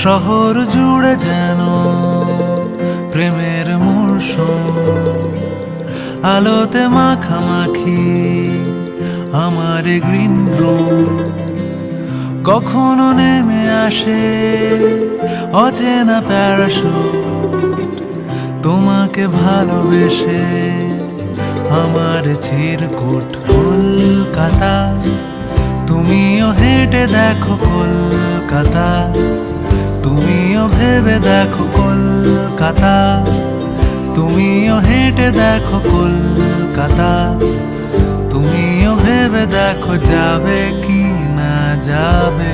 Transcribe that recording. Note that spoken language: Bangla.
শহর জুড়ে যেন প্রেমের মরশুম, আলোতে মাখামাখি আমার গ্রিন রুম। কখনো নেমে আসে অচেনা প্যারাশুট, তোমাকে ভালোবেসে আমার চিরকুট। কলকাতা, তুমিও হেঁটে দেখো কলকাতা, তুমিও ভেবে দেখো কলকাতা, তুমিও হেঁটে দেখো কলকাতা, তুমিও ভেবে দেখো যাবে কি না যাবে